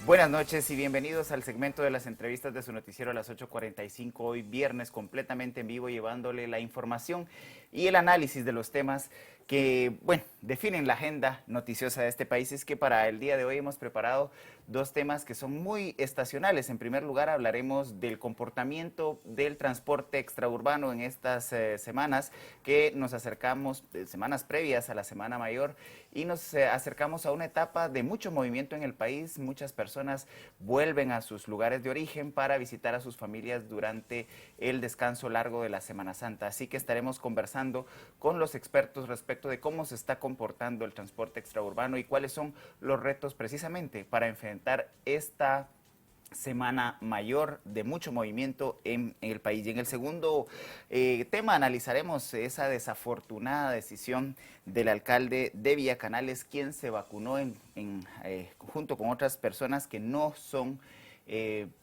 Buenas noches y bienvenidos al segmento de las entrevistas de su noticiero a las 8:45, hoy viernes completamente en vivo, llevándole la información y el análisis de los temas que, bueno, definen la agenda noticiosa de este país. Es que para el día de hoy hemos preparado dos temas que son muy estacionales. En primer lugar, hablaremos del comportamiento del transporte extraurbano en estas semanas que nos acercamos, semanas previas a la Semana Mayor, y nos acercamos a una etapa de mucho movimiento en el país. Muchas personas vuelven a sus lugares de origen para visitar a sus familias durante el descanso largo de la Semana Santa. Así que estaremos conversando con los expertos respecto de cómo se está comportando el transporte extraurbano y cuáles son los retos precisamente para enfrentar esta Semana Mayor de mucho movimiento en el país. Y en el segundo tema analizaremos esa desafortunada decisión del alcalde de Villa Canales, quien se vacunó junto con otras personas que no son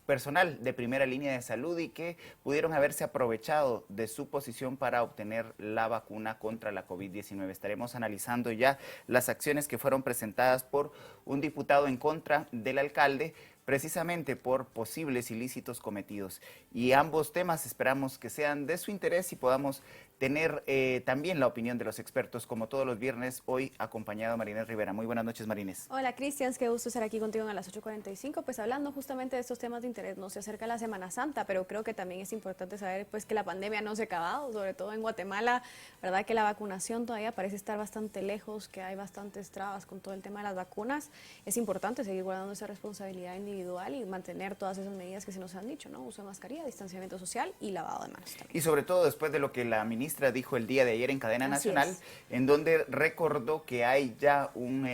personal de primera línea de salud y que pudieron haberse aprovechado de su posición para obtener la vacuna contra la COVID-19. Estaremos analizando ya las acciones que fueron presentadas por un diputado en contra del alcalde, precisamente por posibles ilícitos cometidos. Y ambos temas esperamos que sean de su interés y podamos tener también la opinión de los expertos, como todos los viernes, hoy acompañado de Marinés Rivera. Muy buenas noches, Marinés. Hola, Cristian, qué gusto estar aquí contigo a las 8:45, pues hablando justamente de estos temas de interés. No se acerca la Semana Santa, pero creo que también es importante saber pues que la pandemia no se ha acabado, sobre todo en Guatemala, verdad que la vacunación todavía parece estar bastante lejos, que hay bastantes trabas con todo el tema de las vacunas. Es importante seguir guardando esa responsabilidad individual y mantener todas esas medidas que se nos han dicho, ¿no? Uso de mascarilla, distanciamiento social y lavado de manos también. Y sobre todo después de lo que la ministra dijo el día de ayer en cadena Así nacional, es. en donde recordó que hay ya un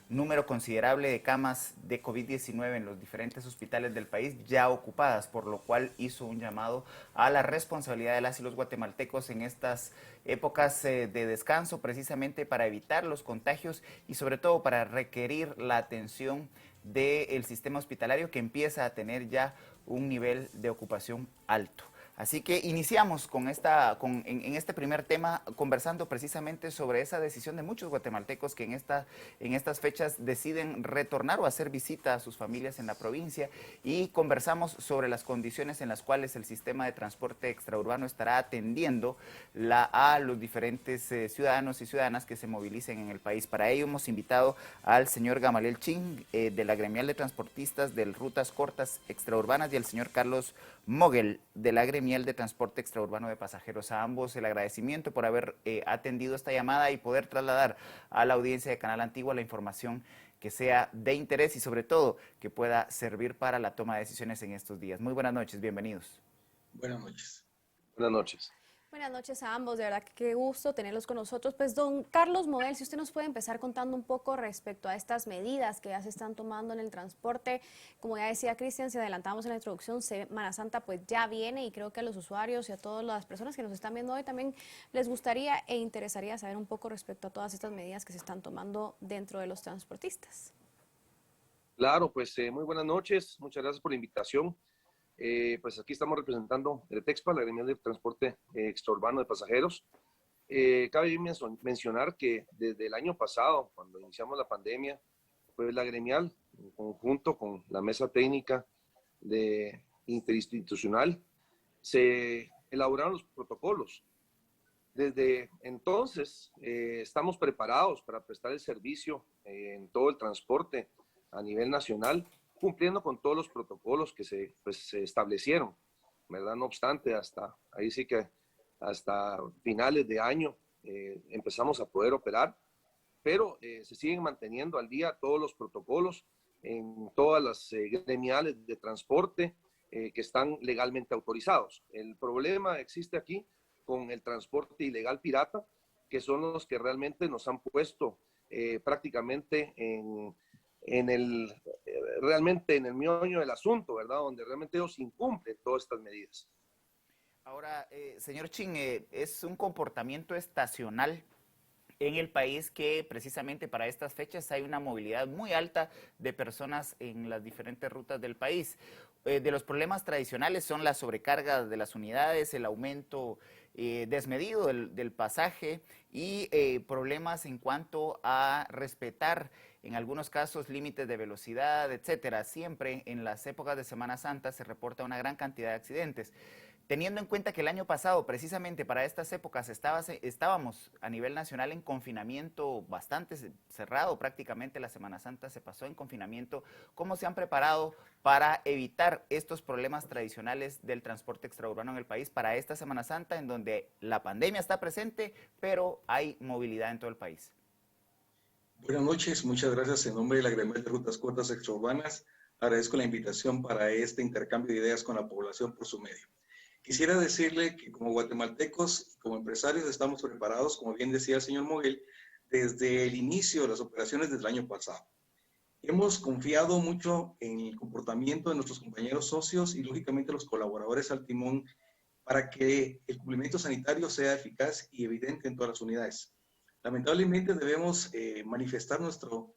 número considerable de camas de COVID-19 en los diferentes hospitales del país ya ocupadas, por lo cual hizo un llamado a la responsabilidad de las y los guatemaltecos en estas épocas de descanso, precisamente para evitar los contagios y sobre todo para requerir la atención del sistema hospitalario, que empieza a tener ya un nivel de ocupación alto. Así que iniciamos con en este primer tema conversando precisamente sobre esa decisión de muchos guatemaltecos que en estas fechas deciden retornar o hacer visita a sus familias en la provincia, y conversamos sobre las condiciones en las cuales el sistema de transporte extraurbano estará atendiendo a los diferentes ciudadanos y ciudadanas que se movilicen en el país. Para ello hemos invitado al señor Gamaliel Chin de la Gremial de Transportistas de Rutas Cortas Extraurbanas y al señor Carlos Mogel de la Gremial de Transporte Extraurbano de Pasajeros. A ambos el agradecimiento por haber atendido esta llamada y poder trasladar a la audiencia de Canal Antigua la información que sea de interés y sobre todo que pueda servir para la toma de decisiones en estos días. Muy buenas noches, bienvenidos. Buenas noches. Buenas noches. Buenas noches a ambos, de verdad que qué gusto tenerlos con nosotros. Pues don Carlos Model, si usted nos puede empezar contando un poco respecto a estas medidas que ya se están tomando en el transporte. Como ya decía Cristian, si adelantamos en la introducción, Semana Santa pues ya viene y creo que a los usuarios y a todas las personas que nos están viendo hoy también les gustaría e interesaría saber un poco respecto a todas estas medidas que se están tomando dentro de los transportistas. Claro, pues muy buenas noches, muchas gracias por la invitación. Pues aquí estamos representando el TEXPA, la Gremial de Transporte Extraurbano de Pasajeros. Cabe mencionar que desde el año pasado, cuando iniciamos la pandemia, pues la Gremial, en conjunto con la Mesa Técnica Interinstitucional, se elaboraron los protocolos. Desde entonces estamos preparados para prestar el servicio en todo el transporte a nivel nacional, cumpliendo con todos los protocolos que se establecieron, ¿verdad? No obstante, ahí sí que hasta finales de año empezamos a poder operar, pero se siguen manteniendo al día todos los protocolos en todas las gremiales de transporte que están legalmente autorizados. El problema existe aquí con el transporte ilegal pirata, que son los que realmente nos han puesto prácticamente realmente en el meollo del asunto, ¿verdad? Donde realmente ellos incumplen todas estas medidas. Ahora, señor Chin, es un comportamiento estacional en el país que precisamente para estas fechas hay una movilidad muy alta de personas en las diferentes rutas del país. De los problemas tradicionales son la sobrecarga de las unidades, el aumento desmedido del pasaje y problemas en cuanto a respetar en algunos casos límites de velocidad, etcétera. Siempre en las épocas de Semana Santa se reporta una gran cantidad de accidentes. Teniendo en cuenta que el año pasado, precisamente para estas épocas, estábamos a nivel nacional en confinamiento bastante cerrado, prácticamente la Semana Santa se pasó en confinamiento, ¿cómo se han preparado para evitar estos problemas tradicionales del transporte extraurbano en el país para esta Semana Santa, en donde la pandemia está presente, pero hay movilidad en todo el país? Buenas noches, muchas gracias en nombre de la Gremial de Rutas Cortas Extraurbanas. Agradezco la invitación para este intercambio de ideas con la población por su medio. Quisiera decirle que como guatemaltecos y como empresarios estamos preparados, como bien decía el señor Moguel, desde el inicio de las operaciones desde el año pasado. Hemos confiado mucho en el comportamiento de nuestros compañeros socios y lógicamente los colaboradores al timón para que el cumplimiento sanitario sea eficaz y evidente en todas las unidades. Lamentablemente debemos manifestar nuestro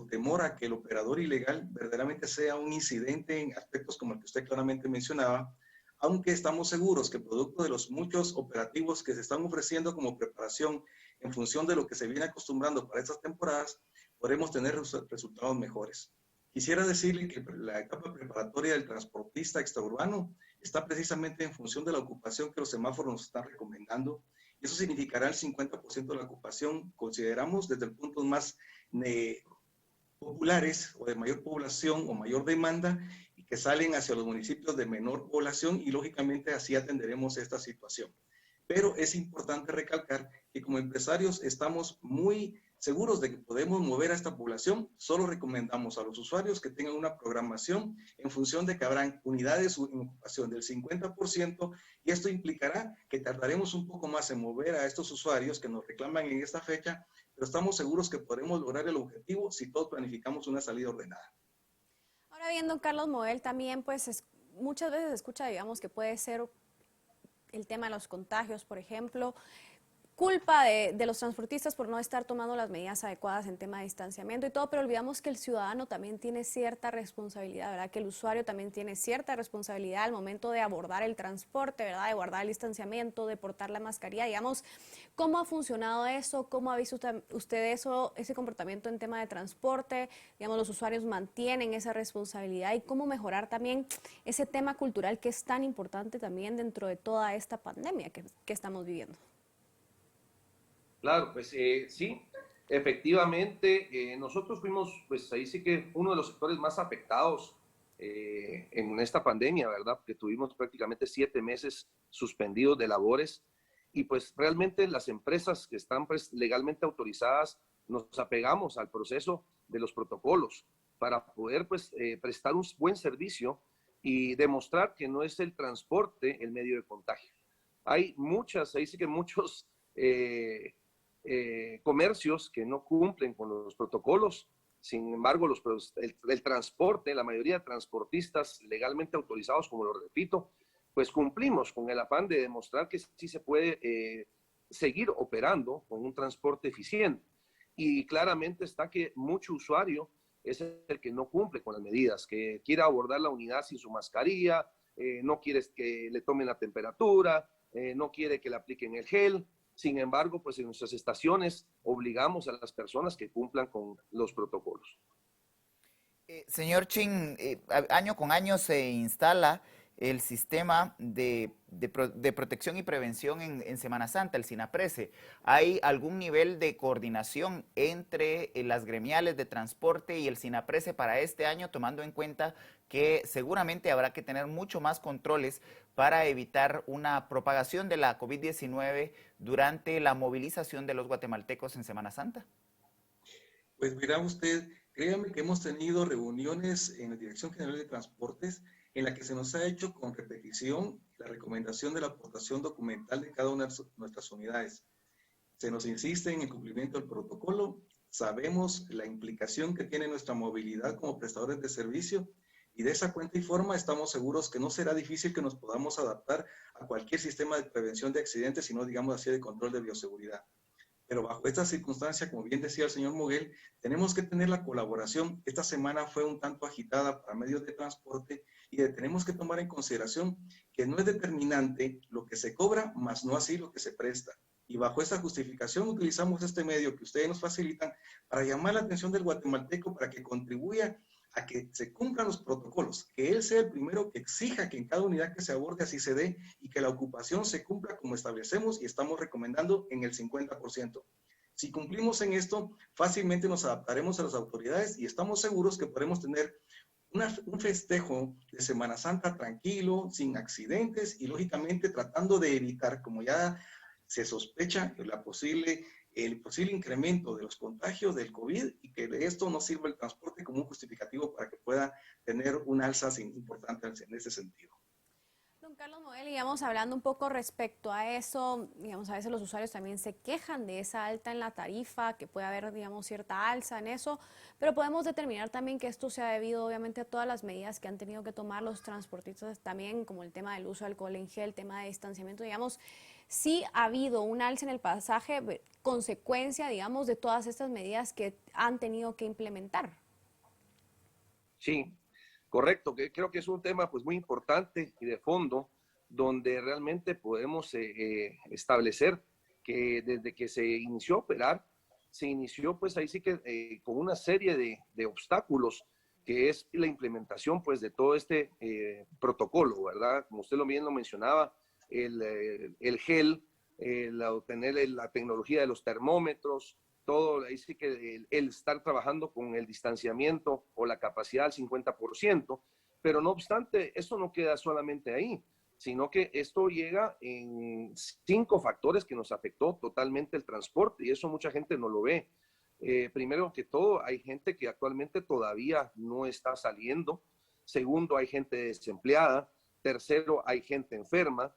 temor a que el operador ilegal verdaderamente sea un incidente en aspectos como el que usted claramente mencionaba, aunque estamos seguros que producto de los muchos operativos que se están ofreciendo como preparación en función de lo que se viene acostumbrando para estas temporadas, podremos tener resultados mejores. Quisiera decirle que la etapa preparatoria del transportista extraurbano está precisamente en función de la ocupación que los semáforos nos están recomendando. Eso significará el 50% de la ocupación, consideramos desde el punto más populares o de mayor población o mayor demanda, y que salen hacia los municipios de menor población, y lógicamente así atenderemos esta situación. Pero es importante recalcar que como empresarios estamos muy seguros de que podemos mover a esta población. Solo recomendamos a los usuarios que tengan una programación en función de que habrán unidades en ocupación del 50%, y esto implicará que tardaremos un poco más en mover a estos usuarios que nos reclaman en esta fecha, pero estamos seguros que podremos lograr el objetivo si todos planificamos una salida ordenada. Ahora bien, don Carlos Moguel, también pues muchas veces se escucha, digamos, que puede ser el tema de los contagios, por ejemplo, culpa de los transportistas por no estar tomando las medidas adecuadas en tema de distanciamiento y todo, pero olvidamos que el ciudadano también tiene cierta responsabilidad, ¿verdad? Que el usuario también tiene cierta responsabilidad al momento de abordar el transporte, ¿verdad? De guardar el distanciamiento, de portar la mascarilla, digamos. ¿Cómo ha funcionado eso? ¿Cómo ha visto usted eso, ese comportamiento en tema de transporte? Digamos, los usuarios mantienen esa responsabilidad, y cómo mejorar también ese tema cultural que es tan importante también dentro de toda esta pandemia que estamos viviendo. Claro, pues sí, efectivamente, nosotros fuimos, pues ahí sí que uno de los sectores más afectados en esta pandemia, ¿verdad? Porque tuvimos prácticamente 7 meses suspendidos de labores, y pues realmente las empresas que están pues, legalmente autorizadas nos apegamos al proceso de los protocolos para poder pues prestar un buen servicio y demostrar que no es el transporte el medio de contagio. Hay ahí sí que muchos comercios que no cumplen con los protocolos. Sin embargo, el transporte, la mayoría de transportistas legalmente autorizados, como lo repito, pues cumplimos con el afán de demostrar que sí se puede seguir operando con un transporte eficiente. Y claramente está que mucho usuario es el que no cumple con las medidas, que quiere abordar la unidad sin su mascarilla, no quiere que le tomen la temperatura, no quiere que le apliquen el gel. Sin embargo, pues en nuestras estaciones obligamos a las personas que cumplan con los protocolos. Señor Chin, año con año se instala el sistema de protección y prevención en Semana Santa, el SINAPRESE. ¿Hay algún nivel de coordinación entre las gremiales de transporte y el SINAPRESE para este año, tomando en cuenta que seguramente habrá que tener mucho más controles para evitar una propagación de la COVID-19 durante la movilización de los guatemaltecos en Semana Santa? Pues mira usted, créame que hemos tenido reuniones en la Dirección General de Transportes en la que se nos ha hecho con repetición la recomendación de la aportación documental de cada una de nuestras unidades. Se nos insiste en el cumplimiento del protocolo, sabemos la implicación que tiene nuestra movilidad como prestadores de servicio, y de esa cuenta y forma estamos seguros que no será difícil que nos podamos adaptar a cualquier sistema de prevención de accidentes, sino digamos así de control de bioseguridad. Pero bajo esta circunstancia, como bien decía el señor Moguel, tenemos que tener la colaboración. Esta semana fue un tanto agitada para medios de transporte, y tenemos que tomar en consideración que no es determinante lo que se cobra, más no así lo que se presta. Y bajo esa justificación utilizamos este medio que ustedes nos facilitan para llamar la atención del guatemalteco para que contribuya a que se cumplan los protocolos, que él sea el primero que exija que en cada unidad que se aborde así se dé y que la ocupación se cumpla como establecemos y estamos recomendando en el 50%. Si cumplimos en esto, fácilmente nos adaptaremos a las autoridades y estamos seguros que podremos tener un festejo de Semana Santa tranquilo, sin accidentes y lógicamente tratando de evitar, como ya se sospecha, el posible incremento de los contagios del COVID y que de esto no sirva el transporte como un justificativo para que pueda tener un alza importante en ese sentido. Don Carlos Moguel, digamos, hablando un poco respecto a eso, digamos, a veces los usuarios también se quejan de esa alta en la tarifa, que puede haber, digamos, cierta alza en eso, pero podemos determinar también que esto se ha debido, obviamente, a todas las medidas que han tenido que tomar los transportistas también, como el tema del uso de alcohol en gel, el tema de distanciamiento, digamos, sí ha habido un alza en el pasaje, consecuencia, digamos, de todas estas medidas que han tenido que implementar. Sí, correcto, que creo que es un tema pues muy importante y de fondo, donde realmente podemos establecer que desde que se inició a operar, se inició pues ahí sí que con una serie de obstáculos, que es la implementación pues de todo este protocolo, ¿verdad? Como usted bien lo mencionaba, el gel, tener la tecnología de los termómetros, todo, ahí sí que el estar trabajando con el distanciamiento o la capacidad al 50%, pero no obstante, esto no queda solamente ahí, sino que esto llega en 5 factores que nos afectó totalmente el transporte y eso mucha gente no lo ve. Primero que todo, hay gente que actualmente todavía no está saliendo. Segundo, hay gente desempleada. Tercero, hay gente enferma.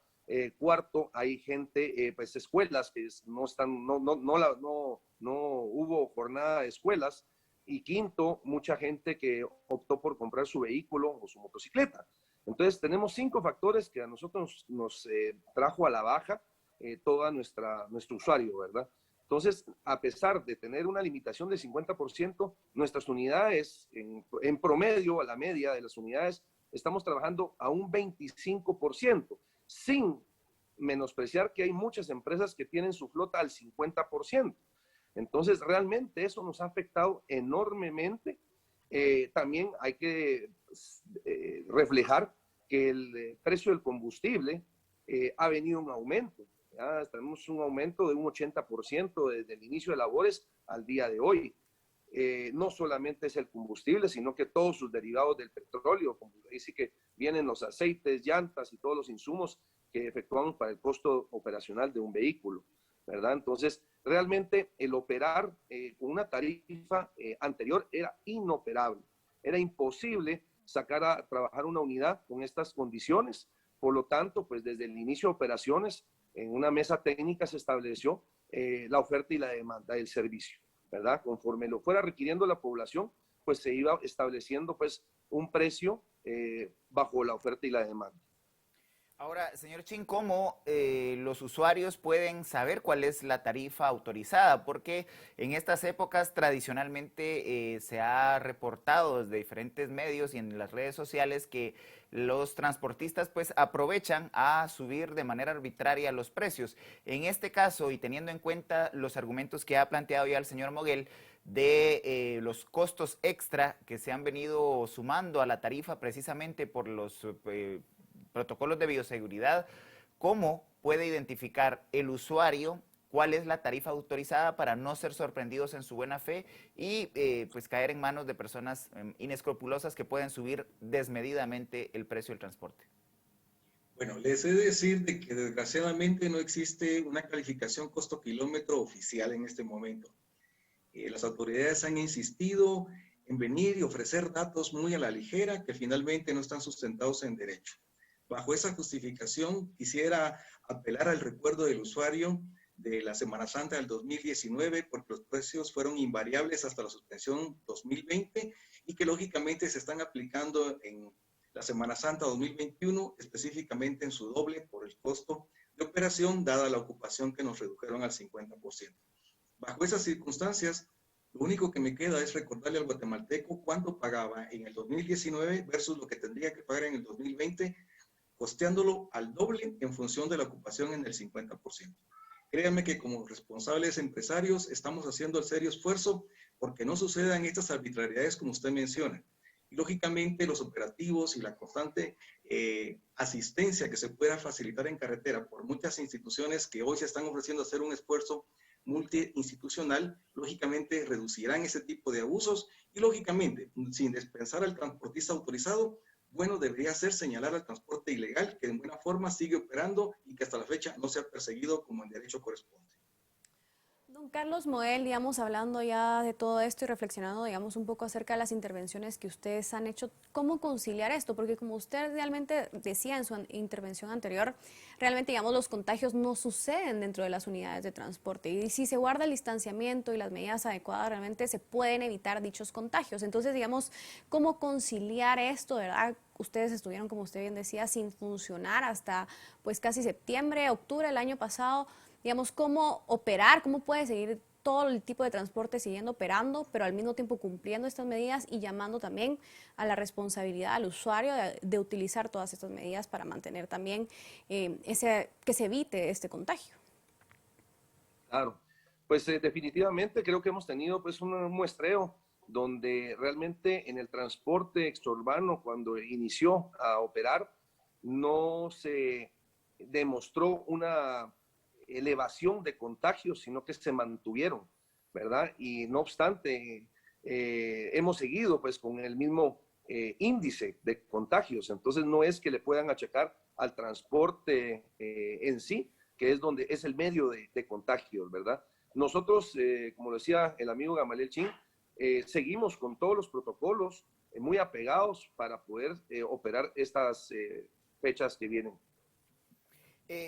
Cuarto, hay gente, pues escuelas que no están, no hubo jornada de escuelas. Y quinto, mucha gente que optó por comprar su vehículo o su motocicleta. Entonces, tenemos 5 factores que a nosotros nos trajo a la baja toda nuestro usuario, ¿verdad? Entonces, a pesar de tener una limitación del 50%, nuestras unidades, en promedio, a la media de las unidades, estamos trabajando a un 25%, sin menospreciar que hay muchas empresas que tienen su flota al 50%. Entonces, realmente eso nos ha afectado enormemente. También hay que reflejar que el precio del combustible ha venido en aumento. Ya tenemos un aumento de un 80% desde el inicio de labores al día de hoy. No solamente es el combustible, sino que todos sus derivados del petróleo, como dice que vienen los aceites, llantas y todos los insumos que efectuamos para el costo operacional de un vehículo, ¿verdad? Entonces, realmente el operar con una tarifa anterior era inoperable. Era imposible sacar a trabajar una unidad con estas condiciones. Por lo tanto, pues desde el inicio de operaciones, en una mesa técnica se estableció la oferta y la demanda del servicio, ¿verdad? Conforme lo fuera requiriendo la población, pues se iba estableciendo pues un precio bajo la oferta y la demanda. Ahora, señor Chin, ¿cómo los usuarios pueden saber cuál es la tarifa autorizada? Porque en estas épocas tradicionalmente se ha reportado desde diferentes medios y en las redes sociales que los transportistas pues aprovechan a subir de manera arbitraria los precios. En este caso, y teniendo en cuenta los argumentos que ha planteado ya el señor Moguel, de los costos extra que se han venido sumando a la tarifa precisamente por los protocolos de bioseguridad, ¿cómo puede identificar el usuario cuál es la tarifa autorizada para no ser sorprendidos en su buena fe y pues caer en manos de personas inescrupulosas que pueden subir desmedidamente el precio del transporte? Bueno, les he de decir de que desgraciadamente no existe una calificación costo-kilómetro oficial en este momento. Las autoridades han insistido en venir y ofrecer datos muy a la ligera que finalmente no están sustentados en derecho. Bajo esa justificación, quisiera apelar al recuerdo del usuario de la Semana Santa del 2019, porque los precios fueron invariables hasta la suspensión 2020 y que lógicamente se están aplicando en la Semana Santa 2021, específicamente en su doble por el costo de operación, dada la ocupación que nos redujeron al 50%. Bajo esas circunstancias, lo único que me queda es recordarle al guatemalteco cuánto pagaba en el 2019 versus lo que tendría que pagar en el 2020, costeándolo al doble en función de la ocupación en el 50%. Créanme que como responsables empresarios estamos haciendo el serio esfuerzo porque no sucedan estas arbitrariedades como usted menciona. Y lógicamente los operativos y la constante asistencia que se pueda facilitar en carretera por muchas instituciones que hoy se están ofreciendo a hacer un esfuerzo multiinstitucional, lógicamente reducirán ese tipo de abusos y lógicamente, sin dispensar al transportista autorizado, bueno, debería ser señalar al transporte ilegal que de buena forma sigue operando y que hasta la fecha no se ha perseguido como en derecho corresponde. Don Carlos Moel, digamos, hablando ya de todo esto y reflexionando, digamos, un poco acerca de las intervenciones que ustedes han hecho, ¿cómo conciliar esto? Porque como usted realmente decía en su intervención anterior, realmente, digamos, los contagios no suceden dentro de las unidades de transporte y si se guarda el distanciamiento y las medidas adecuadas, realmente se pueden evitar dichos contagios. Entonces, digamos, ¿cómo conciliar esto, verdad? Ustedes estuvieron, como usted bien decía, sin funcionar hasta pues casi septiembre, octubre del año pasado. Digamos, cómo operar, cómo puede seguir todo el tipo de transporte siguiendo operando, pero al mismo tiempo cumpliendo estas medidas y llamando también a la responsabilidad al usuario de utilizar todas estas medidas para mantener también que se evite este contagio. Claro, pues definitivamente creo que hemos tenido pues un muestreo donde realmente en el transporte extraurbano cuando inició a operar no se demostró una elevación de contagios, sino que se mantuvieron, ¿verdad? Y no obstante, hemos seguido pues con el mismo índice de contagios, entonces no es que le puedan achacar al transporte en sí, que es donde es el medio de contagios, ¿verdad? Nosotros, como decía el amigo Gamaliel Chin, seguimos con todos los protocolos muy apegados para poder operar estas fechas que vienen.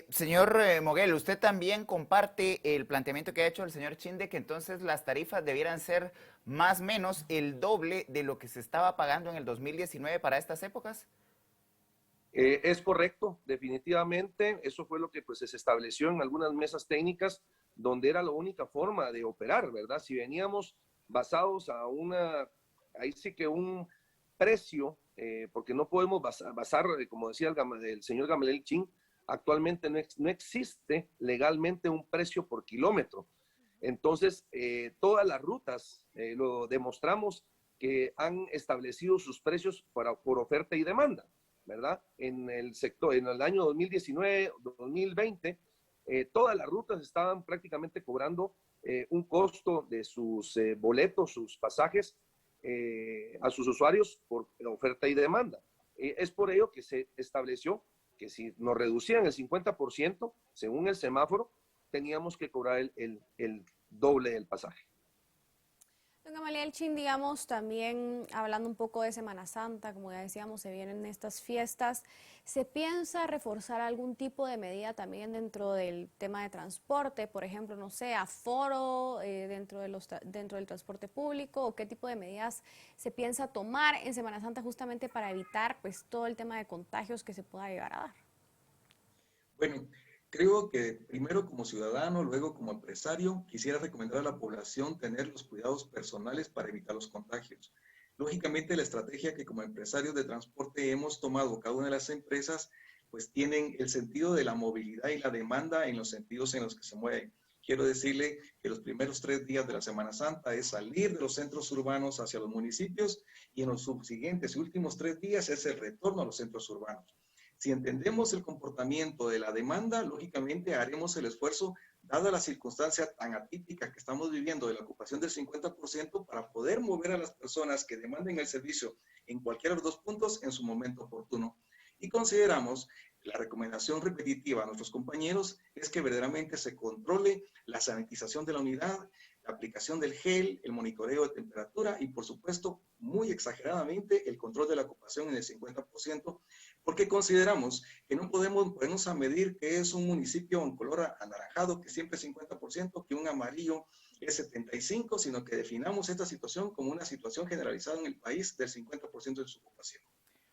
Señor Moguel, ¿usted también comparte el planteamiento que ha hecho el señor Chin de que entonces las tarifas debieran ser más o menos el doble de lo que se estaba pagando en el 2019 para estas épocas? Es correcto, definitivamente. Eso fue lo que pues, se estableció en algunas mesas técnicas donde era la única forma de operar, ¿verdad? Si veníamos basados a ahí sí que un precio, porque no podemos basar como decía el señor Gamaliel Chin, actualmente no existe legalmente un precio por kilómetro. Entonces, todas las rutas, lo demostramos que han establecido sus precios por oferta y demanda, ¿verdad? En el sector, en el año 2019, 2020, todas las rutas estaban prácticamente cobrando un costo de sus boletos, sus pasajes a sus usuarios por oferta y demanda. Es por ello que se estableció que si nos reducían el 50%, según el semáforo, teníamos que cobrar el doble del pasaje. Don Gamaliel Chin, digamos, también hablando un poco de Semana Santa, como ya decíamos, se vienen estas fiestas, ¿se piensa reforzar algún tipo de medida también dentro del tema de transporte? Por ejemplo, no sé, aforo dentro del transporte público, o qué tipo de medidas se piensa tomar en Semana Santa justamente para evitar pues todo el tema de contagios que se pueda llegar a dar. Bueno, creo que primero como ciudadano, luego como empresario, quisiera recomendar a la población tener los cuidados personales para evitar los contagios. Lógicamente, la estrategia que como empresarios de transporte hemos tomado cada una de las empresas, pues tienen el sentido de la movilidad y la demanda en los sentidos en los que se mueven. Quiero decirle que los primeros 3 días de la Semana Santa es salir de los centros urbanos hacia los municipios y en los subsiguientes y últimos 3 días es el retorno a los centros urbanos. Si entendemos el comportamiento de la demanda, lógicamente haremos el esfuerzo, dada la circunstancia tan atípica que estamos viviendo de la ocupación del 50%, para poder mover a las personas que demanden el servicio en cualquiera de los 2 puntos en su momento oportuno. Y consideramos, la recomendación repetitiva a nuestros compañeros es que verdaderamente se controle la sanitización de la unidad, la aplicación del gel, el monitoreo de temperatura y, por supuesto, muy exageradamente, el control de la ocupación en el 50%, porque consideramos que no podemos ponernos a medir que es un municipio en color anaranjado, que siempre es 50%, que un amarillo es 75%, sino que definamos esta situación como una situación generalizada en el país del 50% de su ocupación.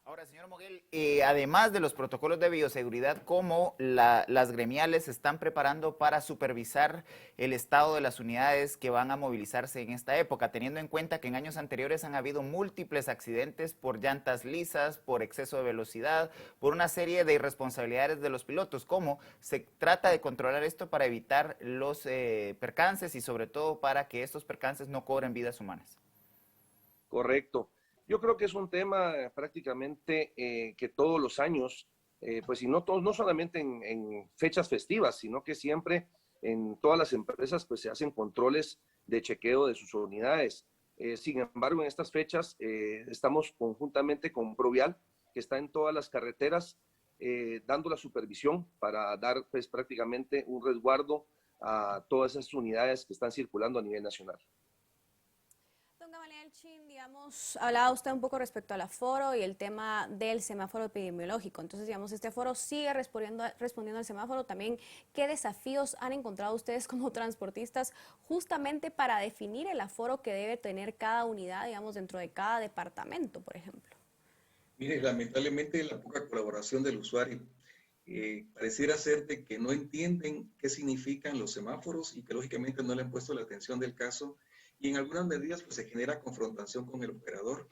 Ahora, señor Moguel, además de los protocolos de bioseguridad, ¿cómo las gremiales se están preparando para supervisar el estado de las unidades que van a movilizarse en esta época, teniendo en cuenta que en años anteriores han habido múltiples accidentes por llantas lisas, por exceso de velocidad, por una serie de irresponsabilidades de los pilotos? ¿Cómo se trata de controlar esto para evitar los percances y sobre todo para que estos percances no cobren vidas humanas? Correcto. Yo creo que es un tema prácticamente que todos los años, pues y no, todos, no solamente en fechas festivas, sino que siempre en todas las empresas pues se hacen controles de chequeo de sus unidades. Sin embargo, en estas fechas estamos conjuntamente con Provial, que está en todas las carreteras, dando la supervisión para dar pues prácticamente un resguardo a todas esas unidades que están circulando a nivel nacional. Don Gamaliel Chin, digamos, hablaba usted un poco respecto al aforo y el tema del semáforo epidemiológico. Entonces, digamos, este aforo sigue respondiendo al semáforo. También, ¿qué desafíos han encontrado ustedes como transportistas justamente para definir el aforo que debe tener cada unidad, digamos, dentro de cada departamento, por ejemplo? Mire, lamentablemente la poca colaboración del usuario. Pareciera ser de que no entienden qué significan los semáforos y que lógicamente no le han puesto la atención del caso, y en algunas medidas pues se genera confrontación con el operador,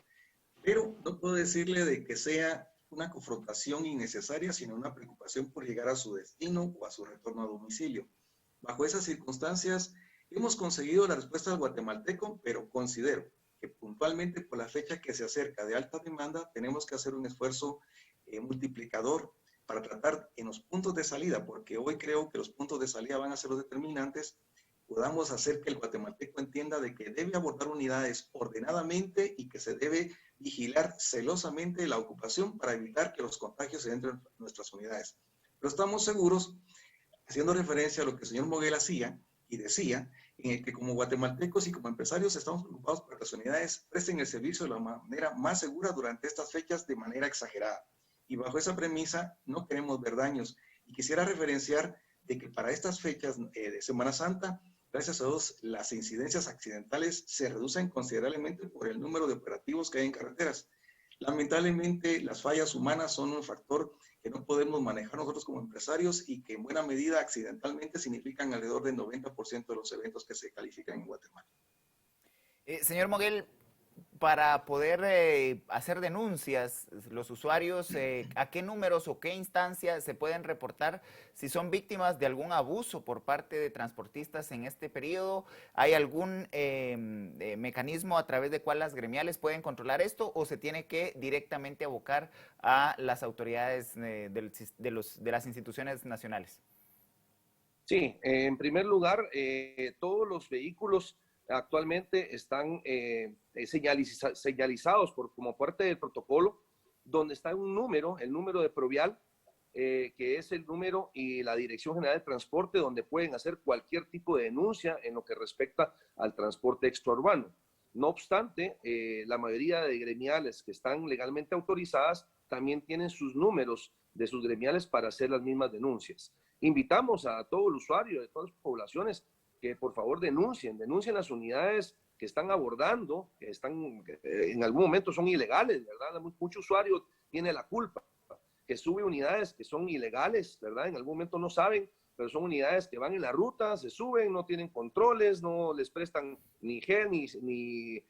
pero no puedo decirle de que sea una confrontación innecesaria, sino una preocupación por llegar a su destino o a su retorno a domicilio. Bajo esas circunstancias hemos conseguido la respuesta del guatemalteco, pero considero que puntualmente por la fecha que se acerca de alta demanda tenemos que hacer un esfuerzo multiplicador para tratar en los puntos de salida, porque hoy creo que los puntos de salida van a ser los determinantes, podamos hacer que el guatemalteco entienda de que debe abordar unidades ordenadamente y que se debe vigilar celosamente la ocupación para evitar que los contagios se entren en nuestras unidades. Pero estamos seguros, haciendo referencia a lo que el señor Moguel hacía y decía, en el que como guatemaltecos y como empresarios estamos preocupados por que las unidades presten el servicio de la manera más segura durante estas fechas de manera exagerada. Y bajo esa premisa no queremos ver daños. Y quisiera referenciar de que para estas fechas de Semana Santa, gracias a Dios, las incidencias accidentales se reducen considerablemente por el número de operativos que hay en carreteras. Lamentablemente, las fallas humanas son un factor que no podemos manejar nosotros como empresarios y que en buena medida accidentalmente significan alrededor del 90% de los eventos que se califican en Guatemala. Señor Moguel, para poder hacer denuncias, los usuarios, ¿a qué números o qué instancias se pueden reportar si son víctimas de algún abuso por parte de transportistas en este periodo? ¿Hay algún mecanismo a través de cual las gremiales pueden controlar esto o se tiene que directamente abocar a las autoridades de las instituciones nacionales? Sí, en primer lugar, todos los vehículos actualmente están señalizados como parte del protocolo, donde está un número, el número de Provial, que es el número y la Dirección General de Transporte, donde pueden hacer cualquier tipo de denuncia en lo que respecta al transporte extraurbano. No obstante, la mayoría de gremiales que están legalmente autorizadas también tienen sus números de sus gremiales para hacer las mismas denuncias. Invitamos a todo el usuario de todas las poblaciones que por favor denuncien las unidades que están abordando, que en algún momento son ilegales, ¿verdad? Mucho usuario tiene la culpa, que sube unidades que son ilegales, ¿verdad? En algún momento no saben, pero son unidades que van en la ruta, se suben, no tienen controles, no les prestan ni gel ni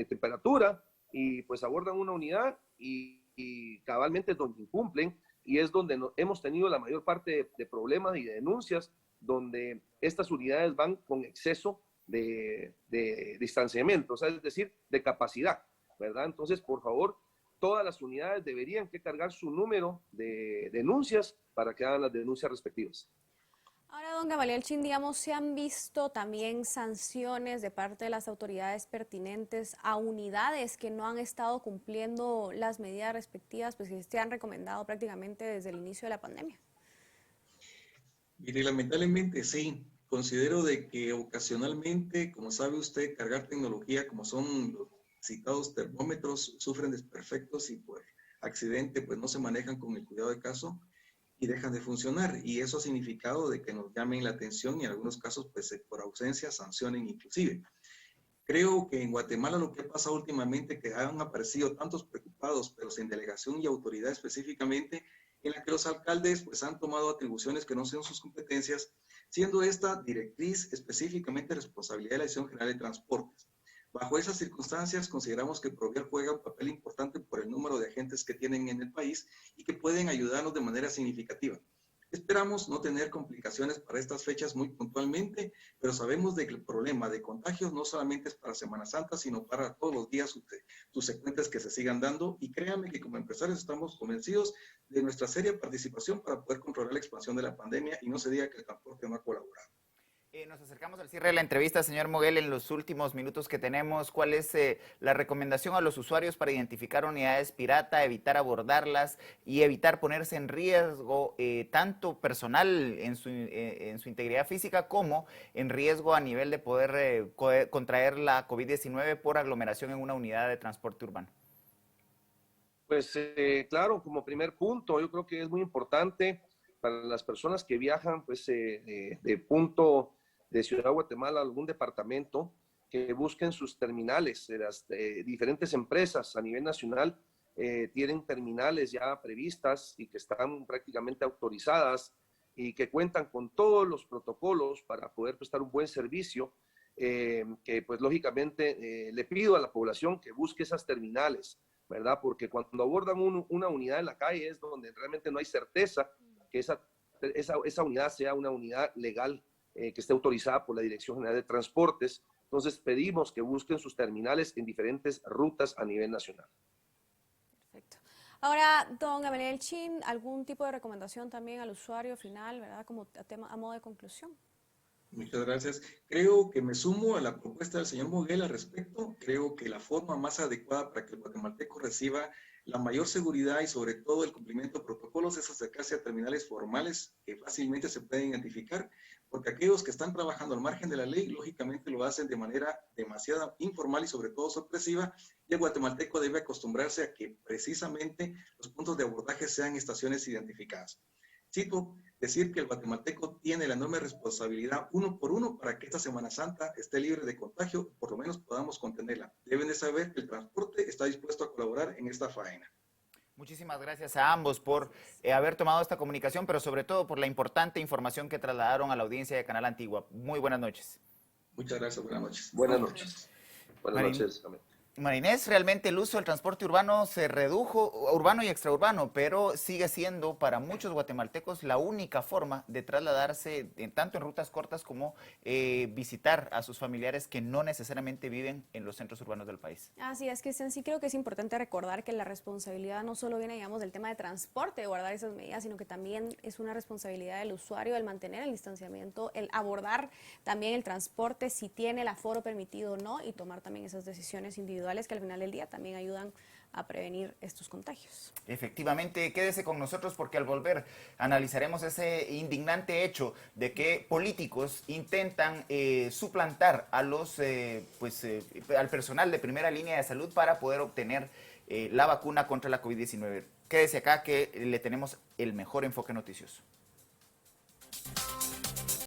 temperatura, y pues abordan una unidad y cabalmente es donde incumplen, y es donde hemos tenido la mayor parte de problemas y de denuncias, donde estas unidades van con exceso de distanciamiento, o sea, es decir, de capacidad, ¿verdad? Entonces, por favor, todas las unidades deberían que cargar su número de denuncias para que hagan las denuncias respectivas. Ahora, don Gamaliel Chin, digamos, ¿se han visto también sanciones de parte de las autoridades pertinentes a unidades que no han estado cumpliendo las medidas respectivas, pues que se han recomendado prácticamente desde el inicio de la pandemia? Mire, lamentablemente sí. Considero de que ocasionalmente, como sabe usted, cargar tecnología como son los citados termómetros sufren desperfectos y por accidente pues no se manejan con el cuidado de caso y dejan de funcionar. Y eso ha significado de que nos llamen la atención y en algunos casos pues por ausencia sancionen inclusive. Creo que en Guatemala lo que ha pasado últimamente, que han aparecido tantos preocupados, pero sin delegación y autoridad específicamente, en la que los alcaldes pues han tomado atribuciones que no son sus competencias, siendo esta directriz específicamente responsabilidad de la Dirección General de Transportes. Bajo esas circunstancias, consideramos que Provial juega un papel importante por el número de agentes que tienen en el país y que pueden ayudarnos de manera significativa. Esperamos no tener complicaciones para estas fechas muy puntualmente, pero sabemos de que el problema de contagios no solamente es para Semana Santa, sino para todos los días subsecuentes que se sigan dando. Y créanme que como empresarios estamos convencidos de nuestra seria participación para poder controlar la expansión de la pandemia y no se diga que el transporte no ha colaborado. Nos acercamos al cierre de la entrevista, señor Moguel. En los últimos minutos que tenemos, ¿cuál es la recomendación a los usuarios para identificar unidades pirata, evitar abordarlas y evitar ponerse en riesgo tanto personal en su integridad física como en riesgo a nivel de poder contraer la COVID-19 por aglomeración en una unidad de transporte urbano? Pues claro, como primer punto, yo creo que es muy importante para las personas que viajan pues, de punto de Ciudad Guatemala a algún departamento, que busquen sus terminales. Las diferentes empresas a nivel nacional tienen terminales ya previstas y que están prácticamente autorizadas y que cuentan con todos los protocolos para poder prestar un buen servicio, que pues lógicamente le pido a la población que busque esas terminales, ¿verdad? Porque cuando abordan una unidad en la calle es donde realmente no hay certeza que esa unidad sea una unidad legal, que esté autorizada por la Dirección General de Transportes. Entonces pedimos que busquen sus terminales en diferentes rutas a nivel nacional. Perfecto. Ahora, don Gamaliel Chin, ¿algún tipo de recomendación también al usuario final, verdad, como a modo de conclusión? Muchas gracias. Creo que me sumo a la propuesta del señor Moguel al respecto. Creo que la forma más adecuada para que el guatemalteco reciba la mayor seguridad y sobre todo el cumplimiento de protocolos es acercarse a terminales formales que fácilmente se pueden identificar, porque aquellos que están trabajando al margen de la ley, lógicamente lo hacen de manera demasiado informal y sobre todo sorpresiva, y el guatemalteco debe acostumbrarse a que precisamente los puntos de abordaje sean estaciones identificadas. Cito decir que el guatemalteco tiene la enorme responsabilidad uno por uno para que esta Semana Santa esté libre de contagio, por lo menos podamos contenerla. Deben de saber que el transporte está dispuesto a colaborar en esta faena. Muchísimas gracias a ambos por haber tomado esta comunicación, pero sobre todo por la importante información que trasladaron a la audiencia de Canal Antigua. Muy buenas noches. Muchas gracias, buenas noches. Buenas noches. Buenas noches. Marinés, realmente el uso del transporte urbano se redujo, urbano y extraurbano, pero sigue siendo para muchos guatemaltecos la única forma de trasladarse tanto en rutas cortas como visitar a sus familiares que no necesariamente viven en los centros urbanos del país. Así es, Cristian, sí creo que es importante recordar que la responsabilidad no solo viene, digamos, del tema de transporte, de guardar esas medidas, sino que también es una responsabilidad del usuario el mantener el distanciamiento, el abordar también el transporte si tiene el aforo permitido o no y tomar también esas decisiones individuales que al final del día también ayudan a prevenir estos contagios. Efectivamente, quédese con nosotros porque al volver analizaremos ese indignante hecho de que políticos intentan suplantar a al personal de primera línea de salud para poder obtener la vacuna contra la COVID-19. Quédese acá que le tenemos el mejor enfoque noticioso.